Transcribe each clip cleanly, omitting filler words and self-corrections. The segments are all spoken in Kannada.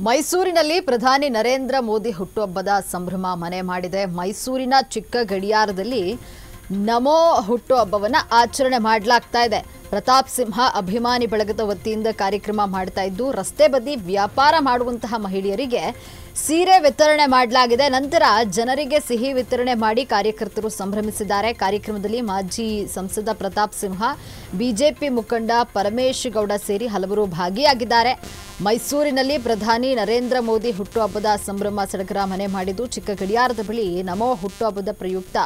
ಮೈಸೂರಿನಲ್ಲಿ ಪ್ರಧಾನಿ ನರೇಂದ್ರ ಮೋದಿ ಹುಟ್ಟುಹಬ್ಬದ ಸಂಭ್ರಮ ಮನೆ ಮಾಡಿದೆ. ಮೈಸೂರಿನ ಚಿಕ್ಕ ಗಡಿಯಾರದಲ್ಲಿ ನಮೋ ಹುಟ್ಟುಹಬ್ಬವನ್ನು ಆಚರಣೆ ಮಾಡಲಾಗ್ತಾ ಇದೆ. ಪ್ರತಾಪ್ ಸಿಂಹ ಅಭಿಮಾನಿ ಬಳಗದ ವತಿಯಿಂದ ಕಾರ್ಯಕ್ರಮ ಮಾಡ್ತಾ ಇದ್ದು, ರಸ್ತೆ ಬದಿ ವ್ಯಾಪಾರ ಮಾಡುವಂತಹ ಮಹಿಳೆಯರಿಗೆ ಸೀರೆ ವಿತರಣೆ ಮಾಡಲಾಗಿದೆ. ನಂತರ ಜನರಿಗೆ ಸಿಹಿ ವಿತರಣೆ ಮಾಡಿ ಕಾರ್ಯಕರ್ತರು ಸಂಭ್ರಮಿಸಿದ್ದಾರೆ. ಕಾರ್ಯಕ್ರಮದಲ್ಲಿ ಮಾಜಿ ಸಂಸದ ಪ್ರತಾಪ್ ಸಿಂಹ, ಬಿಜೆಪಿ ಮುಖಂಡ ಪರಮೇಶ್ ಗೌಡ ಸೇರಿ ಹಲವರು ಭಾಗಿಯಾಗಿದ್ದಾರೆ. ಮೈಸೂರಿನಲ್ಲಿ ಪ್ರಧಾನಿ ನರೇಂದ್ರ ಮೋದಿ ಹುಟ್ಟುಹಬ್ಬದ ಸಂಭ್ರಮ ಸಡಗರ ಮನೆ ಮಾಡಿದ್ದು, ಚಿಕ್ಕ ಗಡಿಯಾರದ ಬಳಿ ನಮೋ ಹುಟ್ಟುಹಬ್ಬದ ಪ್ರಯುಕ್ತ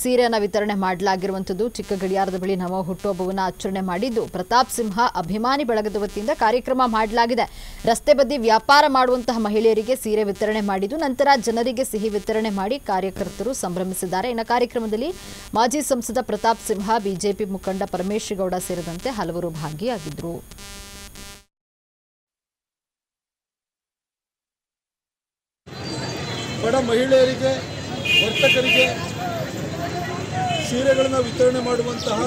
ಸೀರೆಯನ್ನು ವಿತರಣೆ ಮಾಡಲಾಗಿರುವಂಥದ್ದು. ಚಿಕ್ಕ ಗಡಿಯಾರದ ಬಳಿ ನಮೋ ಹುಟ್ಟುಹಬ್ಬವನ್ನು ಆಚರಣೆ ಮಾಡಿದ್ದು, ಪ್ರತಾಪ್ ಸಿಂಹ ಅಭಿಮಾನಿ ಬಳಗದ ವತಿಯಿಂದ ಕಾರ್ಯಕ್ರಮ ಮಾಡಲಾಗಿದೆ. ರಸ್ತೆ ಬದಿ ವ್ಯಾಪಾರ ಮಾಡುವಂತಹ ಮಹಿಳೆಯರಿಗೆ ಸೀರೆ ವಿತರಣೆ ಮಾಡಿದ್ದು, ನಂತರ ಜನರಿಗೆ ಸಿಹಿ ವಿತರಣೆ ಮಾಡಿ ಕಾರ್ಯಕರ್ತರು ಸಂಭ್ರಮಿಸಿದ್ದಾರೆ. ಇನ್ನು ಕಾರ್ಯಕ್ರಮದಲ್ಲಿ ಮಾಜಿ ಸಂಸದ ಪ್ರತಾಪ್ ಸಿಂಹ, ಬಿಜೆಪಿ ಮುಖಂಡ ಪರಮೇಶ್ ಗೌಡ ಸೇರಿದಂತೆ ಹಲವರು ಭಾಗಿಯಾಗಿದ್ದರು. ಬಡ ಮಹಿಳೆಯರಿಗೆ, ವರ್ತಕರಿಗೆ ಸೀರೆಗಳನ್ನು ವಿತರಣೆ ಮಾಡುವಂತಹ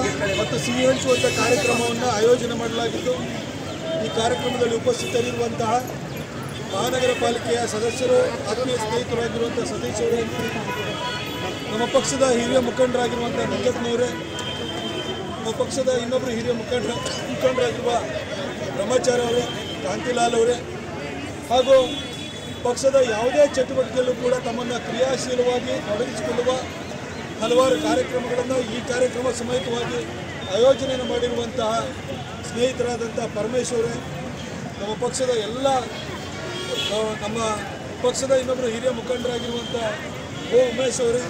ಮತ್ತು ಸಿಹಿ ಹಂಚುವಂಥ ಕಾರ್ಯಕ್ರಮವನ್ನು ಆಯೋಜನೆ ಮಾಡಲಾಗಿದ್ದು, ಈ ಕಾರ್ಯಕ್ರಮದಲ್ಲಿ ಉಪಸ್ಥಿತರಿರುವಂತಹ ಮಹಾನಗರ ಪಾಲಿಕೆಯ ಸದಸ್ಯರು, ಆತ್ಮೀಯ ಸ್ನೇಹಿತರಾಗಿರುವಂಥ ಸತೀಶ್ ಅವರೇ, ನಮ್ಮ ಪಕ್ಷದ ಹಿರಿಯ ಮುಖಂಡರಾಗಿರುವಂಥ ನಂಜಪ್ಪನವರೇ, ನಮ್ಮ ಪಕ್ಷದ ಇನ್ನೊಬ್ಬರು ಹಿರಿಯ ಮುಖಂಡರಾಗಿರುವ ಬ್ರಹ್ಮಚಾರಿ ಅವರೇ, ಕಾಂತಿಲಾಲ್ ಅವರೇ, ಹಾಗೂ ಪಕ್ಷದ ಯಾವುದೇ ಚಟುವಟಿಕೆಯಲ್ಲೂ ಕೂಡ ತಮ್ಮನ್ನು ಕ್ರಿಯಾಶೀಲವಾಗಿ ತೊಡಗಿಸಿಕೊಳ್ಳುವ ಹಲವಾರು ಕಾರ್ಯಕ್ರಮಗಳನ್ನು ಈ ಕಾರ್ಯಕ್ರಮ ಸಮೇತವಾಗಿ ಆಯೋಜನೆಯನ್ನು ಮಾಡಿರುವಂತಹ ಸ್ನೇಹಿತರಾದಂಥ ಪರಮೇಶ್ ಅವರೇ, ನಮ್ಮ ಪಕ್ಷದ ನಮ್ಮ ಪಕ್ಷದ ಇನ್ನೊಬ್ಬರು ಹಿರಿಯ ಮುಖಂಡರಾಗಿರುವಂಥ ಉಮೇಶ್ ಅವರೇ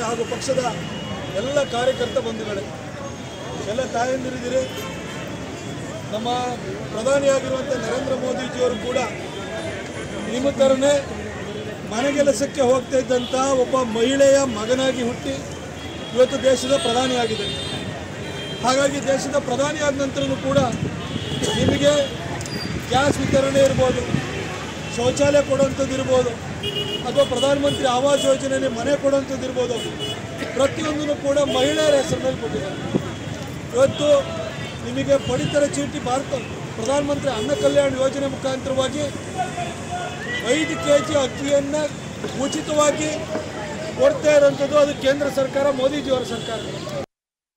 ಹಾಗೂ ಪಕ್ಷದ ಎಲ್ಲ ಕಾರ್ಯಕರ್ತ ಬಂಧುಗಳೇ, ಎಲ್ಲ ತಾಯಂದಿರಿದ್ದೀರಿ. ನಮ್ಮ ಪ್ರಧಾನಿಯಾಗಿರುವಂಥ ನರೇಂದ್ರ ಮೋದಿಜಿಯವರು ಕೂಡ ನಿಮ್ಮ ಥರನೇ ಮನೆಗೆಲಸಕ್ಕೆ ಹೋಗ್ತಾ ಇದ್ದಂಥ ಒಬ್ಬ ಮಹಿಳೆಯ ಮಗನಾಗಿ ಹುಟ್ಟಿ ಇವತ್ತು ದೇಶದ ಪ್ರಧಾನಿಯಾಗಿದೆ. ಹಾಗಾಗಿ ದೇಶದ ಪ್ರಧಾನಿಯಾದ ನಂತರನೂ ಕೂಡ ನಿಮಗೆ ಗ್ಯಾಸ್ ವಿತರಣೆ ಇರ್ಬೋದು, ಶೌಚಾಲಯ ಕೊಡುವಂಥದ್ದು ಇರ್ಬೋದು, ಅಥವಾ ಪ್ರಧಾನಮಂತ್ರಿ ಆವಾಸ್ ಯೋಜನೆಯಲ್ಲಿ ಮನೆ ಕೊಡುವಂಥದ್ದು ಇರ್ಬೋದು, ಪ್ರತಿಯೊಂದನ್ನು ಕೂಡ ಮಹಿಳೆಯರ ಹೆಸರಿನಲ್ಲಿ ಕೊಟ್ಟಿದ್ದಾರೆ. ಇವತ್ತು ನಿಮಗೆ ಪಡಿತರ ಚೀಟಿ ಪ್ರಧಾನಮಂತ್ರಿ ಅನ್ನ ಕಲ್ಯಾಣ ಯೋಜನೆ ಮುಖಾಂತರವಾಗಿ 5 kg ಅಕ್ಕಿಯನ್ನು ಉಚಿತವಾಗಿ ಕೊಡ್ತಾ ಇರೋಂಥದ್ದು ಅದು ಕೇಂದ್ರ ಸರ್ಕಾರ, ಮೋದಿಜಿಯವರ ಸರ್ಕಾರ.